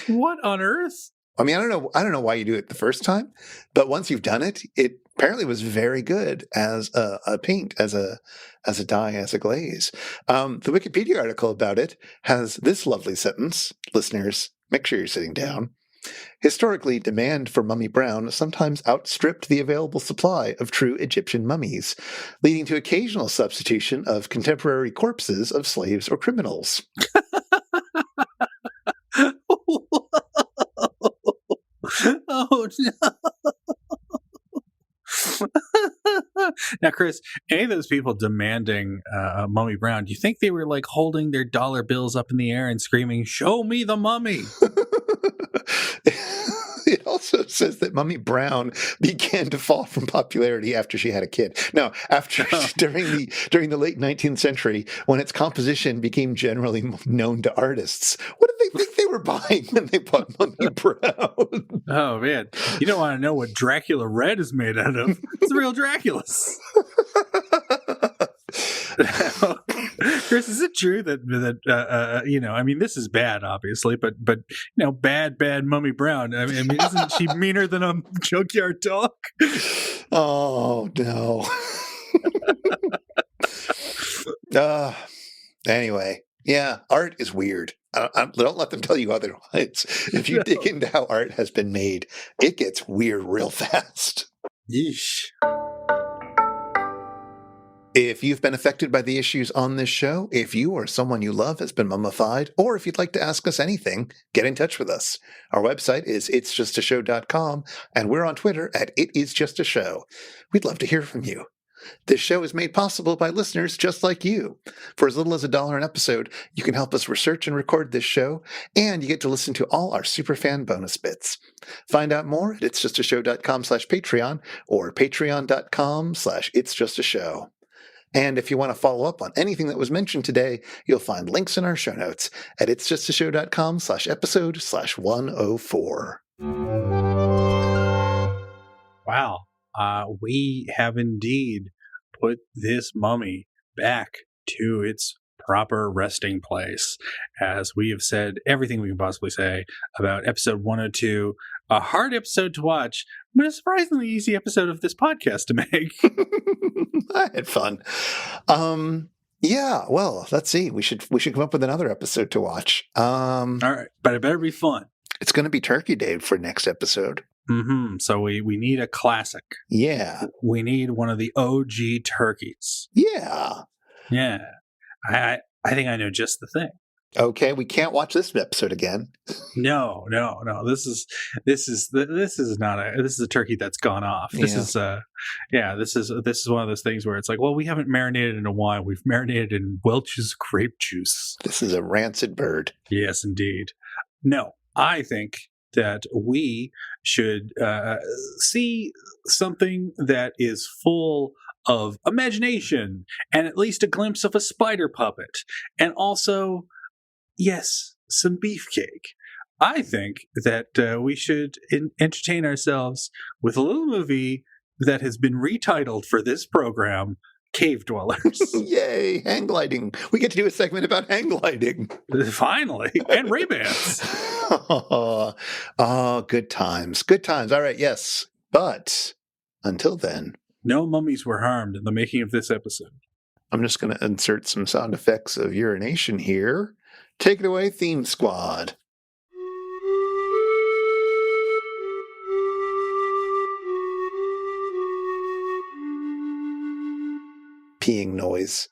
What on earth? I mean, I don't know why you do it the first time, but once you've done it, it apparently was very good as a paint, as a dye, as a glaze. The Wikipedia article about it has this lovely sentence. Listeners, make sure you're sitting down. Historically, demand for mummy brown sometimes outstripped the available supply of true Egyptian mummies, leading to occasional substitution of contemporary corpses of slaves or criminals. Oh no. Now, Chris, any of those people demanding mummy brown, do you think they were like holding their dollar bills up in the air and screaming, "Show me the mummy"? It also says that Mummy Brown began to fall from popularity after she had a kid. No, during the late 19th century, when its composition became generally known to artists. What did they think they were buying when they bought Mummy Brown? Oh man, you don't want to know what Dracula Red is made out of. It's the real Draculas. Chris, is it true that I mean, this is bad, obviously, but bad Mummy Brown. I mean, isn't she meaner than a junkyard dog? Oh no. Anyway, yeah, art is weird. Don't let them tell you otherwise. If you dig into how art has been made, it gets weird real fast. Yeesh. If you've been affected by the issues on this show, if you or someone you love has been mummified, or if you'd like to ask us anything, get in touch with us. Our website is itsjustashow.com, and we're on Twitter at itisjustashow. We'd love to hear from you. This show is made possible by listeners just like you. For as little as $1 an episode, you can help us research and record this show, and you get to listen to all our superfan bonus bits. Find out more at itsjustashow.com/Patreon or patreon.com/itsjustashow. And if you want to follow up on anything that was mentioned today, you'll find links in our show notes at itsjustashow.com/episode/104. Wow. We have indeed put this mummy back to its proper resting place. As we have said everything we can possibly say about episode 102, a hard episode to watch, but a surprisingly easy episode of this podcast to make. I had fun. Yeah, well, let's see. We should come up with another episode to watch. All right, but it better be fun. It's going to be Turkey Day for next episode. Mm-hmm. So we need a classic. Yeah. We need one of the OG turkeys. Yeah. Yeah. I think I know just the thing. Okay, we can't watch this episode again. No. This is a turkey that's gone off. This is one of those things where it's like, well, we haven't marinated in a while. We've marinated in Welch's grape juice. This is a rancid bird. Yes, indeed. No, I think that we should see something that is full of imagination and at least a glimpse of a spider puppet, and also, yes, some beefcake. I think that we should entertain ourselves with a little movie that has been retitled for this program, Cave Dwellers. Yay, hang gliding. We get to do a segment about hang gliding. Finally. And Ray-Bans. Oh, good times. Good times. All right, yes. But until then, no mummies were harmed in the making of this episode. I'm just going to insert some sound effects of urination here. Take it away, Theme Squad. peeing noise.